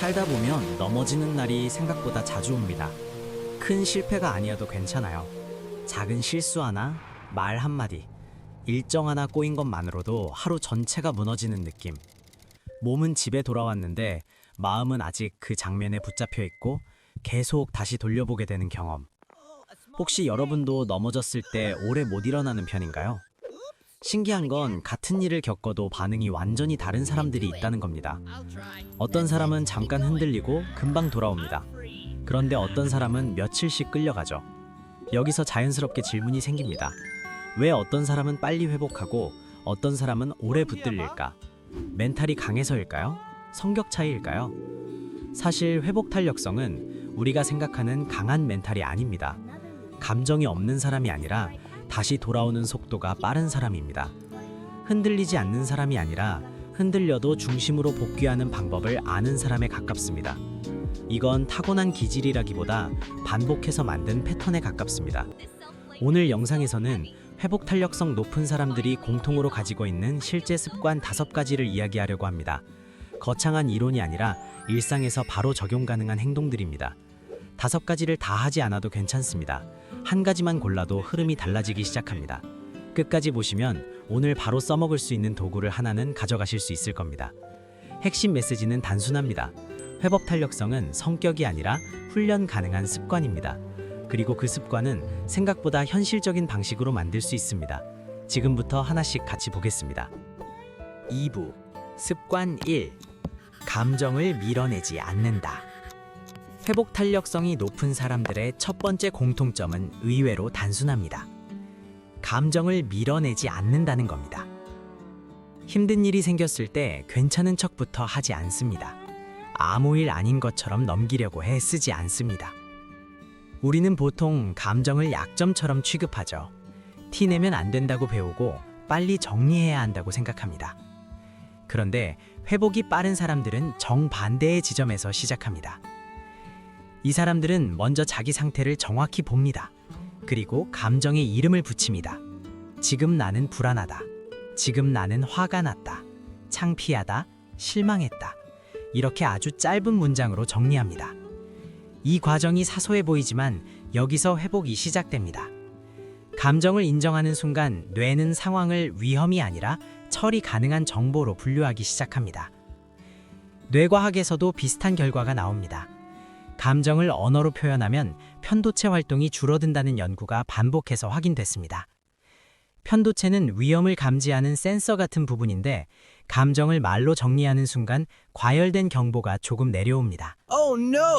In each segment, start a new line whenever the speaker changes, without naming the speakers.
살다 보면 넘어지는 날이 생각보다 자주 옵니다. 큰 실패가 아니어도 괜찮아요. 작은 실수 하나, 말 한마디, 일정 하나 꼬인 것만으로도 하루 전체가 무너지는 느낌. 몸은 집에 돌아왔는데 마음은 아직 그 장면에 붙잡혀 있고 계속 다시 돌려보게 되는 경험. 혹시 여러분도 넘어졌을 때 오래 못 일어나는 편인가요? 신기한 건 같은 일을 겪어도 반응이 완전히 다른 사람들이 있다는 겁니다. 어떤 사람은 잠깐 흔들리고 금방 돌아옵니다. 그런데 어떤 사람은 며칠씩 끌려가죠. 여기서 자연스럽게 질문이 생깁니다. 왜 어떤 사람은 빨리 회복하고 어떤 사람은 오래 붙들릴까? 멘탈이 강해서일까요? 성격 차이일까요? 사실 회복 탄력성은 우리가 생각하는 강한 멘탈이 아닙니다. 감정이 없는 사람이 아니라 다시 돌아오는 속도가 빠른 사람입니다. 흔들리지 않는 사람이 아니라 흔들려도 중심으로 복귀하는 방법을 아는 사람에 가깝습니다. 이건 타고난 기질이라기보다 반복해서 만든 패턴에 가깝습니다. 오늘 영상에서는 회복 탄력성 높은 사람들이 공통으로 가지고 있는 실제 습관 5가지를 이야기하려고 합니다. 거창한 이론이 아니라 일상에서 바로 적용 가능한 행동들입니다. 5가지를 다 하지 않아도 괜찮습니다. 한 가지만 골라도 흐름이 달라지기 시작합니다. 끝까지 보시면 오늘 바로 써먹을 수 있는 도구를 하나는 가져가실 수 있을 겁니다. 핵심 메시지는 단순합니다. 회복 탄력성은 성격이 아니라 훈련 가능한 습관입니다. 그리고 그 습관은 생각보다 현실적인 방식으로 만들 수 있습니다. 지금부터 하나씩 같이 보겠습니다. 2부 습관 1. 감정을 밀어내지 않는다. 회복 탄력성이 높은 사람들의 첫 번째 공통점은 의외로 단순합니다. 감정을 밀어내지 않는다는 겁니다. 힘든 일이 생겼을 때 괜찮은 척부터 하지 않습니다. 아무 일 아닌 것처럼 넘기려고 애쓰지 않습니다. 우리는 보통 감정을 약점처럼 취급하죠. 티내면 안 된다고 배우고 빨리 정리해야 한다고 생각합니다. 그런데 회복이 빠른 사람들은 정반대의 지점에서 시작합니다. 이 사람들은 먼저 자기 상태를 정확히 봅니다. 그리고 감정에 이름을 붙입니다. 지금 나는 불안하다. 지금 나는 화가 났다. 창피하다. 실망했다. 이렇게 아주 짧은 문장으로 정리합니다. 이 과정이 사소해 보이지만 여기서 회복이 시작됩니다. 감정을 인정하는 순간 뇌는 상황을 위험이 아니라 처리 가능한 정보로 분류하기 시작합니다. 뇌과학에서도 비슷한 결과가 나옵니다. 감정을 언어로 표현하면 편도체 활동이 줄어든다는 연구가 반복해서 확인됐습니다. 편도체는 위험을 감지하는 센서 같은 부분인데 감정을 말로 정리하는 순간 과열된 경보가 조금 내려옵니다.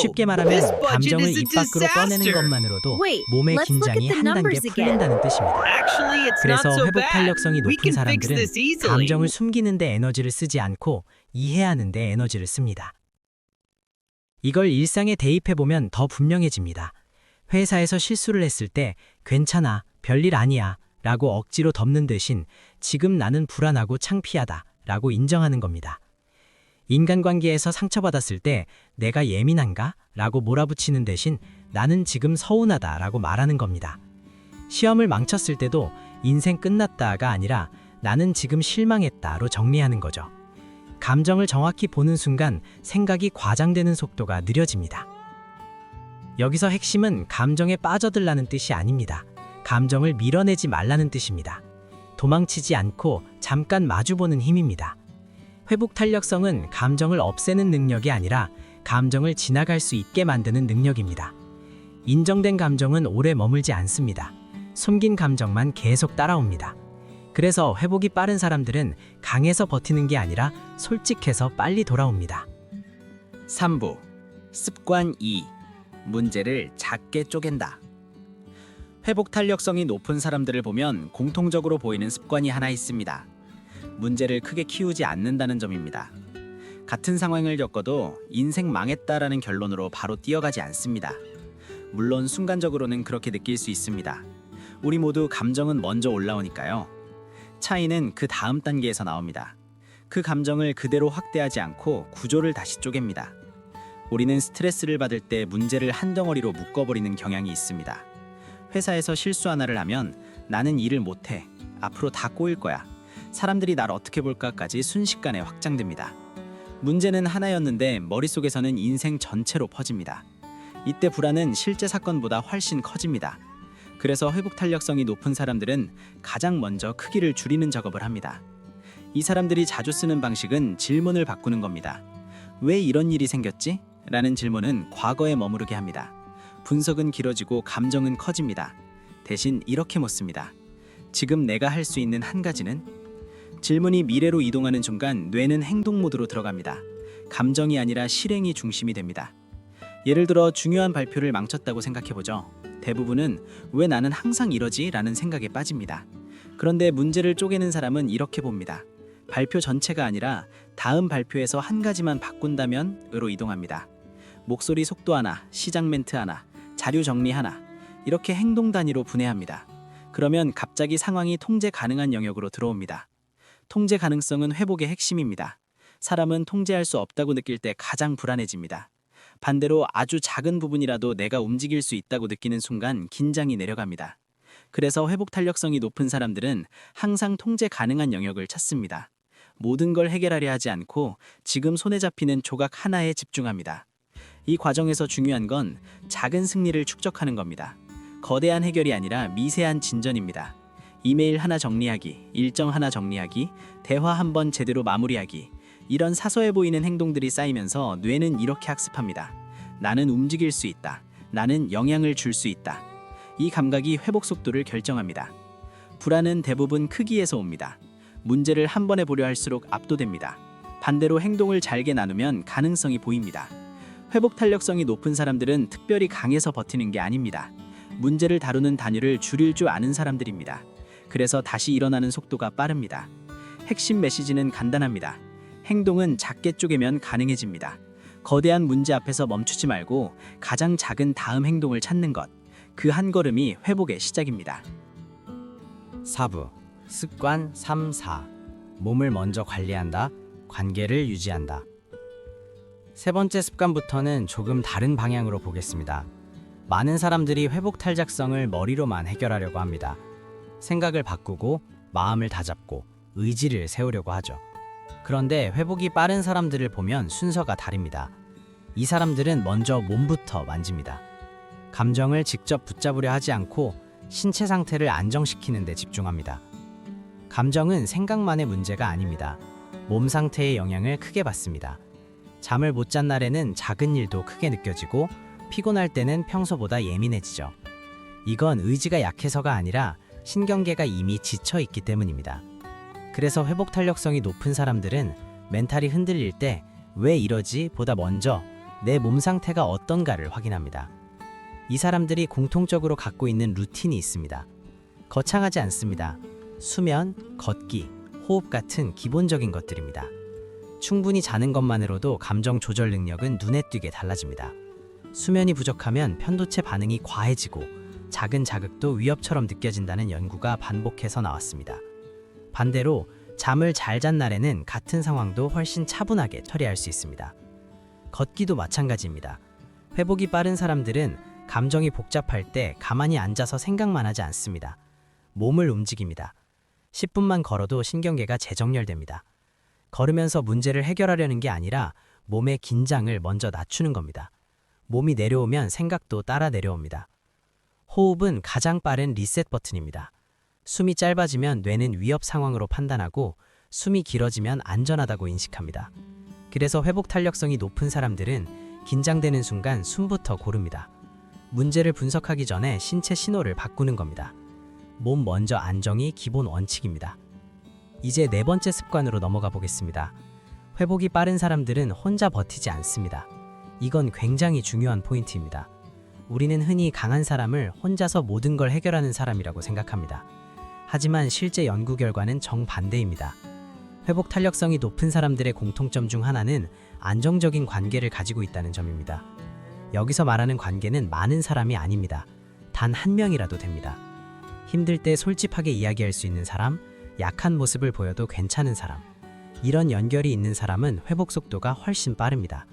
쉽게 말하면 감정을 입 밖으로 꺼내는 것만으로도 몸의 긴장이 한 단계 풀린다는 뜻입니다. 그래서 회복 탄력성이 높은 사람들은 감정을 숨기는 데 에너지를 쓰지 않고 이해하는 데 에너지를 씁니다. 이걸 일상에 대입해보면 더 분명해집니다. 회사에서 실수를 했을 때 괜찮아, 별일 아니야 라고 억지로 덮는 대신 지금 나는 불안하고 창피하다 라고 인정하는 겁니다. 인간관계에서 상처받았을 때 내가 예민한가? 라고 몰아붙이는 대신 나는 지금 서운하다 라고 말하는 겁니다. 시험을 망쳤을 때도 인생 끝났다가 아니라 나는 지금 실망했다로 정리하는 거죠. 감정을 정확히 보는 순간 생각이 과장되는 속도가 느려집니다. 여기서 핵심은 감정에 빠져들라는 뜻이 아닙니다. 감정을 밀어내지 말라는 뜻입니다. 도망치지 않고 잠깐 마주보는 힘입니다. 회복 탄력성은 감정을 없애는 능력이 아니라 감정을 지나갈 수 있게 만드는 능력입니다. 인정된 감정은 오래 머물지 않습니다. 숨긴 감정만 계속 따라옵니다. 그래서 회복이 빠른 사람들은 강해서 버티는 게 아니라 솔직해서 빨리 돌아옵니다. 3부 습관 2. 문제를 작게 쪼갠다. 회복 탄력성이 높은 사람들을 보면 공통적으로 보이는 습관이 하나 있습니다. 문제를 크게 키우지 않는다는 점입니다. 같은 상황을 겪어도 인생 망했다라는 결론으로 바로 뛰어가지 않습니다. 물론 순간적으로는 그렇게 느낄 수 있습니다. 우리 모두 감정은 먼저 올라오니까요. 차이는 그 다음 단계에서 나옵니다. 그 감정을 그대로 확대하지 않고 구조를 다시 쪼갭니다. 우리는 스트레스를 받을 때 문제를 한 덩어리로 묶어버리는 경향이 있습니다. 회사에서 실수 하나를 하면 나는 일을 못해. 앞으로 다 꼬일 거야. 사람들이 날 어떻게 볼까까지 순식간에 확장됩니다. 문제는 하나였는데 머릿속에서는 인생 전체로 퍼집니다. 이때 불안은 실제 사건보다 훨씬 커집니다. 그래서 회복 탄력성이 높은 사람들은 가장 먼저 크기를 줄이는 작업을 합니다. 이 사람들이 자주 쓰는 방식은 질문을 바꾸는 겁니다. 왜 이런 일이 생겼지? 라는 질문은 과거에 머무르게 합니다. 분석은 길어지고 감정은 커집니다. 대신 이렇게 묻습니다. 지금 내가 할 수 있는 한 가지는? 질문이 미래로 이동하는 순간 뇌는 행동 모드로 들어갑니다. 감정이 아니라 실행이 중심이 됩니다. 예를 들어 중요한 발표를 망쳤다고 생각해보죠. 대부분은 왜 나는 항상 이러지? 라는 생각에 빠집니다. 그런데 문제를 쪼개는 사람은 이렇게 봅니다. 발표 전체가 아니라 다음 발표에서 한 가지만 바꾼다면? 으로 이동합니다. 목소리 속도 하나, 시작 멘트 하나, 자료 정리 하나, 이렇게 행동 단위로 분해합니다. 그러면 갑자기 상황이 통제 가능한 영역으로 들어옵니다. 통제 가능성은 회복의 핵심입니다. 사람은 통제할 수 없다고 느낄 때 가장 불안해집니다. 반대로 아주 작은 부분이라도 내가 움직일 수 있다고 느끼는 순간 긴장이 내려갑니다. 그래서 회복 탄력성이 높은 사람들은 항상 통제 가능한 영역을 찾습니다. 모든 걸 해결하려 하지 않고 지금 손에 잡히는 조각 하나에 집중합니다. 이 과정에서 중요한 건 작은 승리를 축적하는 겁니다. 거대한 해결이 아니라 미세한 진전입니다. 이메일 하나 정리하기, 일정 하나 정리하기, 대화 한 번 제대로 마무리하기, 이런 사소해 보이는 행동들이 쌓이면서 뇌는 이렇게 학습합니다. 나는 움직일 수 있다. 나는 영향을 줄 수 있다. 이 감각이 회복 속도를 결정합니다. 불안은 대부분 크기에서 옵니다. 문제를 한 번에 보려 할수록 압도됩니다. 반대로 행동을 잘게 나누면 가능성이 보입니다. 회복 탄력성이 높은 사람들은 특별히 강해서 버티는 게 아닙니다. 문제를 다루는 단위를 줄일 줄 아는 사람들입니다. 그래서 다시 일어나는 속도가 빠릅니다. 핵심 메시지는 간단합니다. 행동은 작게 쪼개면 가능해집니다. 거대한 문제 앞에서 멈추지 말고 가장 작은 다음 행동을 찾는 것. 그 한 걸음이 회복의 시작입니다. 4부 습관 3, 4 몸을 먼저 관리한다, 관계를 유지한다. 세 번째 습관부터는 조금 다른 방향으로 보겠습니다. 많은 사람들이 회복 탈작성을 머리로만 해결하려고 합니다. 생각을 바꾸고 마음을 다잡고 의지를 세우려고 하죠. 그런데 회복이 빠른 사람들을 보면 순서가 다릅니다. 이 사람들은 먼저 몸부터 만집니다. 감정을 직접 붙잡으려 하지 않고 신체 상태를 안정시키는 데 집중합니다. 감정은 생각만의 문제가 아닙니다. 몸 상태의 영향을 크게 받습니다. 잠을 못 잔 날에는 작은 일도 크게 느껴지고 피곤할 때는 평소보다 예민해지죠. 이건 의지가 약해서가 아니라 신경계가 이미 지쳐 있기 때문입니다. 그래서 회복 탄력성이 높은 사람들은 멘탈이 흔들릴 때 왜 이러지? 보다 먼저 내 몸 상태가 어떤가를 확인합니다. 이 사람들이 공통적으로 갖고 있는 루틴이 있습니다. 거창하지 않습니다. 수면, 걷기, 호흡 같은 기본적인 것들입니다. 충분히 자는 것만으로도 감정 조절 능력은 눈에 띄게 달라집니다. 수면이 부족하면 편도체 반응이 과해지고 작은 자극도 위협처럼 느껴진다는 연구가 반복해서 나왔습니다. 반대로 잠을 잘 잔 날에는 같은 상황도 훨씬 차분하게 처리할 수 있습니다. 걷기도 마찬가지입니다. 회복이 빠른 사람들은 감정이 복잡할 때 가만히 앉아서 생각만 하지 않습니다. 몸을 움직입니다. 10분만 걸어도 신경계가 재정렬됩니다. 걸으면서 문제를 해결하려는 게 아니라 몸의 긴장을 먼저 낮추는 겁니다. 몸이 내려오면 생각도 따라 내려옵니다. 호흡은 가장 빠른 리셋 버튼입니다. 숨이 짧아지면 뇌는 위협 상황으로 판단하고 숨이 길어지면 안전하다고 인식합니다. 그래서 회복 탄력성이 높은 사람들은 긴장되는 순간 숨부터 고릅니다. 문제를 분석하기 전에 신체 신호를 바꾸는 겁니다. 몸 먼저 안정이 기본 원칙입니다. 이제 네 번째 습관으로 넘어가 보겠습니다. 회복이 빠른 사람들은 혼자 버티지 않습니다. 이건 굉장히 중요한 포인트입니다. 우리는 흔히 강한 사람을 혼자서 모든 걸 해결하는 사람이라고 생각합니다. 하지만 실제 연구 결과는 정반대입니다. 회복 탄력성이 높은 사람들의 공통점 중 하나는 안정적인 관계를 가지고 있다는 점입니다. 여기서 말하는 관계는 많은 사람이 아닙니다. 단 한 명이라도 됩니다. 힘들 때 솔직하게 이야기할 수 있는 사람, 약한 모습을 보여도 괜찮은 사람. 이런 연결이 있는 사람은 회복 속도가 훨씬 빠릅니다.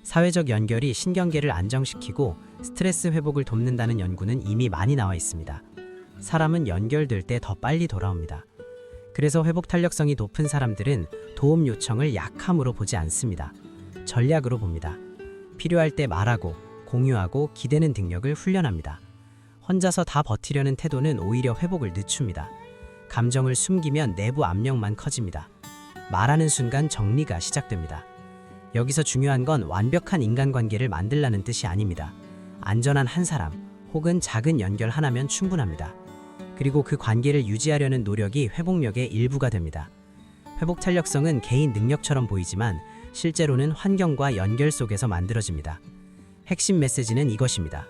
사회적 연결이 신경계를 안정시키고 스트레스 회복을 돕는다는 연구는 이미 많이 나와 있습니다. 사람은 연결될 때 더 빨리 돌아옵니다. 그래서 회복 탄력성이 높은 사람들은 도움 요청을 약함으로 보지 않습니다. 전략으로 봅니다. 필요할 때 말하고 공유하고 기대는 능력을 훈련합니다. 혼자서 다 버티려는 태도는 오히려 회복을 늦춥니다. 감정을 숨기면 내부 압력만 커집니다. 말하는 순간 정리가 시작됩니다. 여기서 중요한 건 완벽한 인간관계를 만들라는 뜻이 아닙니다. 안전한 한 사람 혹은 작은 연결 하나면 충분합니다. 그리고 그 관계를 유지하려는 노력이 회복력의 일부가 됩니다. 회복 탄력성은 개인 능력처럼 보이지만 실제로는 환경과 연결 속에서 만들어집니다. 핵심 메시지는 이것입니다.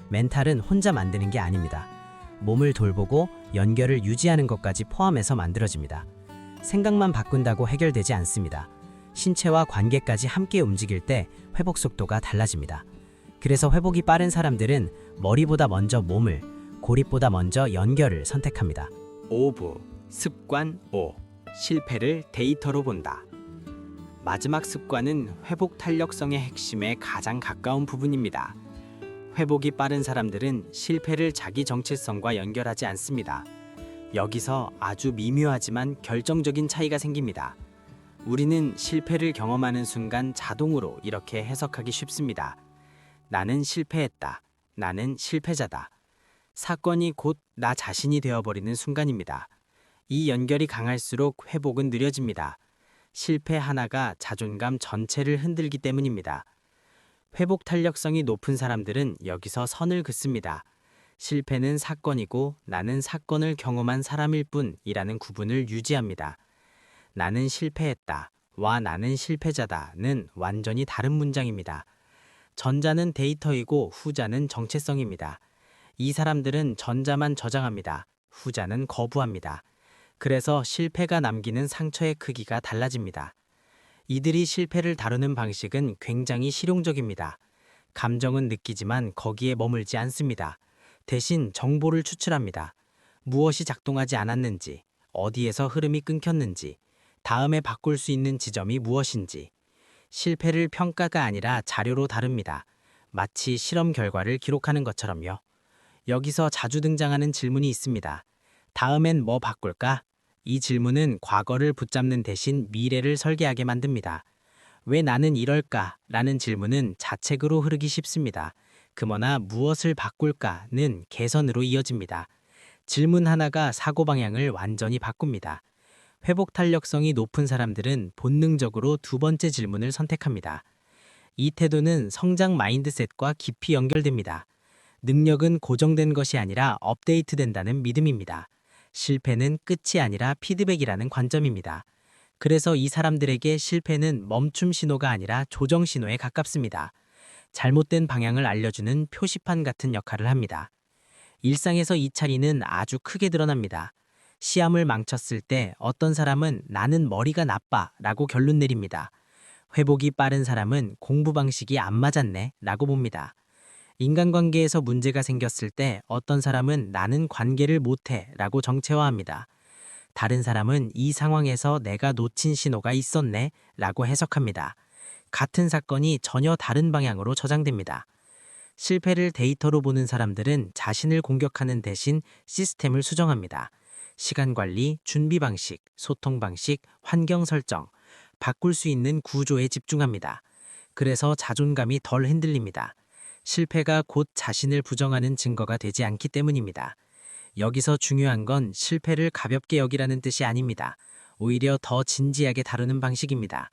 멘탈은 혼자 만드는 게 아닙니다. 몸을 돌보고 연결을 유지하는 것까지 포함해서 만들어집니다. 생각만 바꾼다고 해결되지 않습니다. 신체와 관계까지 함께 움직일 때 회복 속도가 달라집니다. 그래서 회복이 빠른 사람들은 머리보다 먼저 몸을, 고립보다 먼저 연결을 선택합니다. 5부 습관 5. 실패를 데이터로 본다. 마지막 습관은 회복 탄력성의 핵심에 가장 가까운 부분입니다. 회복이 빠른 사람들은 실패를 자기 정체성과 연결하지 않습니다. 여기서 아주 미묘하지만 결정적인 차이가 생깁니다. 우리는 실패를 경험하는 순간 자동으로 이렇게 해석하기 쉽습니다. 나는 실패했다. 나는 실패자다. 사건이 곧 나 자신이 되어버리는 순간입니다. 이 연결이 강할수록 회복은 느려집니다. 실패 하나가 자존감 전체를 흔들기 때문입니다. 회복 탄력성이 높은 사람들은 여기서 선을 긋습니다. 실패는 사건이고 나는 사건을 경험한 사람일 뿐이라는 구분을 유지합니다. 나는 실패했다. 와 나는 실패자다는 완전히 다른 문장입니다. 전자는 데이터이고 후자는 정체성입니다. 이 사람들은 전자만 저장합니다. 후자는 거부합니다. 그래서 실패가 남기는 상처의 크기가 달라집니다. 이들이 실패를 다루는 방식은 굉장히 실용적입니다. 감정은 느끼지만 거기에 머물지 않습니다. 대신 정보를 추출합니다. 무엇이 작동하지 않았는지, 어디에서 흐름이 끊겼는지, 다음에 바꿀 수 있는 지점이 무엇인지. 실패를 평가가 아니라 자료로 다룹니다. 마치 실험 결과를 기록하는 것처럼요. 여기서 자주 등장하는 질문이 있습니다. 다음엔 뭐 바꿀까? 이 질문은 과거를 붙잡는 대신 미래를 설계하게 만듭니다. 왜 나는 이럴까? 라는 질문은 자책으로 흐르기 쉽습니다. 그러나 무엇을 바꿀까는 개선으로 이어집니다. 질문 하나가 사고 방향을 완전히 바꿉니다. 회복 탄력성이 높은 사람들은 본능적으로 두 번째 질문을 선택합니다. 이 태도는 성장 마인드셋과 깊이 연결됩니다. 능력은 고정된 것이 아니라 업데이트된다는 믿음입니다. 실패는 끝이 아니라 피드백이라는 관점입니다. 그래서 이 사람들에게 실패는 멈춤 신호가 아니라 조정 신호에 가깝습니다. 잘못된 방향을 알려주는 표시판 같은 역할을 합니다. 일상에서 이 차이는 아주 크게 드러납니다. 시험을 망쳤을 때 어떤 사람은 나는 머리가 나빠 라고 결론 내립니다. 회복이 빠른 사람은 공부 방식이 안 맞았네 라고 봅니다. 인간관계에서 문제가 생겼을 때 어떤 사람은 나는 관계를 못해 라고 정체화합니다. 다른 사람은 이 상황에서 내가 놓친 신호가 있었네 라고 해석합니다. 같은 사건이 전혀 다른 방향으로 저장됩니다. 실패를 데이터로 보는 사람들은 자신을 공격하는 대신 시스템을 수정합니다. 시간 관리, 준비 방식, 소통 방식, 환경 설정, 바꿀 수 있는 구조에 집중합니다. 그래서 자존감이 덜 흔들립니다. 실패가 곧 자신을 부정하는 증거가 되지 않기 때문입니다. 여기서 중요한 건 실패를 가볍게 여기라는 뜻이 아닙니다. 오히려 더 진지하게 다루는 방식입니다.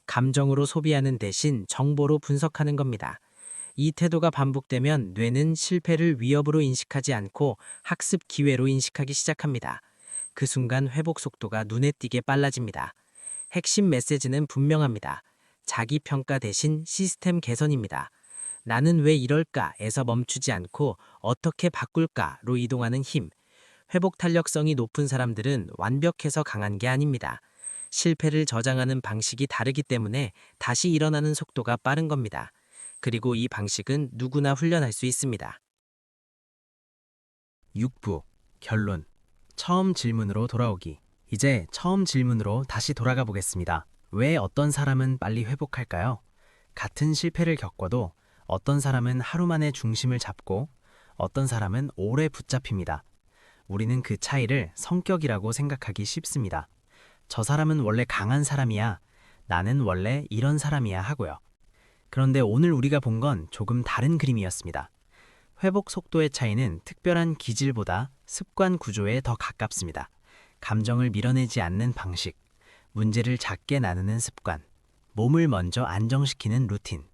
감정으로 소비하는 대신 정보로 분석하는 겁니다. 이 태도가 반복되면 뇌는 실패를 위협으로 인식하지 않고 학습 기회로 인식하기 시작합니다. 그 순간 회복 속도가 눈에 띄게 빨라집니다. 핵심 메시지는 분명합니다. 자기 평가 대신 시스템 개선입니다. 나는 왜 이럴까에서 멈추지 않고 어떻게 바꿀까로 이동하는 힘. 회복 탄력성이 높은 사람들은 완벽해서 강한 게 아닙니다. 실패를 저장하는 방식이 다르기 때문에 다시 일어나는 속도가 빠른 겁니다. 그리고 이 방식은 누구나 훈련할 수 있습니다. 6부 결론. 처음 질문으로 돌아오기. 이제 처음 질문으로 다시 돌아가 보겠습니다. 왜 어떤 사람은 빨리 회복할까요? 같은 실패를 겪어도 어떤 사람은 하루 만에 중심을 잡고 어떤 사람은 오래 붙잡힙니다. 우리는 그 차이를 성격이라고 생각하기 쉽습니다. 저 사람은 원래 강한 사람이야. 나는 원래 이런 사람이야 하고요. 그런데 오늘 우리가 본 건 조금 다른 그림이었습니다. 회복 속도의 차이는 특별한 기질보다 습관 구조에 더 가깝습니다. 감정을 밀어내지 않는 방식, 문제를 작게 나누는 습관, 몸을 먼저 안정시키는 루틴,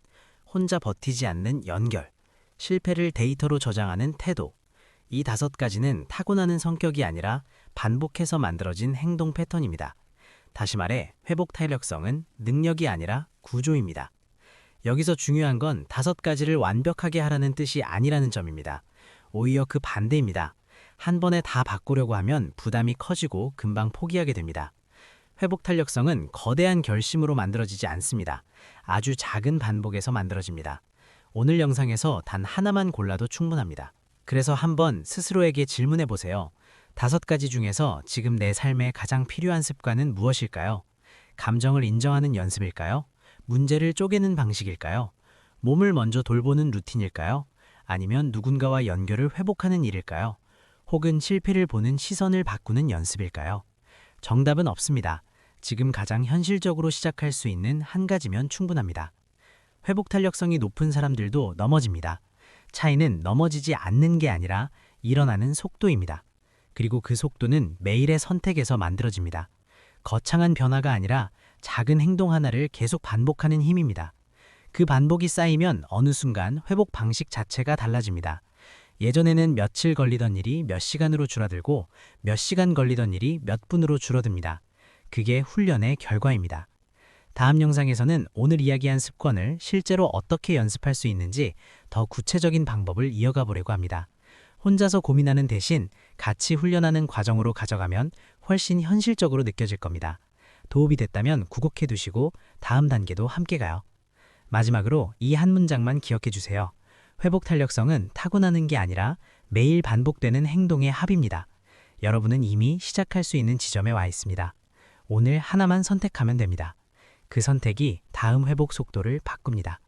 혼자 버티지 않는 연결, 실패를 데이터로 저장하는 태도. 이 5가지는 타고나는 성격이 아니라 반복해서 만들어진 행동 패턴입니다. 다시 말해 회복 탄력성은 능력이 아니라 구조입니다. 여기서 중요한 건 5가지를 완벽하게 하라는 뜻이 아니라는 점입니다. 오히려 그 반대입니다. 한 번에 다 바꾸려고 하면 부담이 커지고 금방 포기하게 됩니다. 회복 탄력성은 거대한 결심으로 만들어지지 않습니다. 아주 작은 반복에서 만들어집니다. 오늘 영상에서 단 하나만 골라도 충분합니다. 그래서 한번 스스로에게 질문해 보세요. 5가지 중에서 지금 내 삶에 가장 필요한 습관은 무엇일까요? 감정을 인정하는 연습일까요? 문제를 쪼개는 방식일까요? 몸을 먼저 돌보는 루틴일까요? 아니면 누군가와 연결을 회복하는 일일까요? 혹은 실패를 보는 시선을 바꾸는 연습일까요? 정답은 없습니다. 지금 가장 현실적으로 시작할 수 있는 한 가지면 충분합니다. 회복 탄력성이 높은 사람들도 넘어집니다. 차이는 넘어지지 않는 게 아니라 일어나는 속도입니다. 그리고 그 속도는 매일의 선택에서 만들어집니다. 거창한 변화가 아니라 작은 행동 하나를 계속 반복하는 힘입니다. 그 반복이 쌓이면 어느 순간 회복 방식 자체가 달라집니다. 예전에는 며칠 걸리던 일이 몇 시간으로 줄어들고 몇 시간 걸리던 일이 몇 분으로 줄어듭니다. 그게 훈련의 결과입니다. 다음 영상에서는 오늘 이야기한 습관을 실제로 어떻게 연습할 수 있는지 더 구체적인 방법을 이어가 보려고 합니다. 혼자서 고민하는 대신 같이 훈련하는 과정으로 가져가면 훨씬 현실적으로 느껴질 겁니다. 도움이 됐다면 구독해 두시고 다음 단계도 함께 가요. 마지막으로 이 한 문장만 기억해 주세요. 회복 탄력성은 타고나는 게 아니라 매일 반복되는 행동의 합입니다. 여러분은 이미 시작할 수 있는 지점에 와 있습니다. 오늘 하나만 선택하면 됩니다. 그 선택이 다음 회복 속도를 바꿉니다.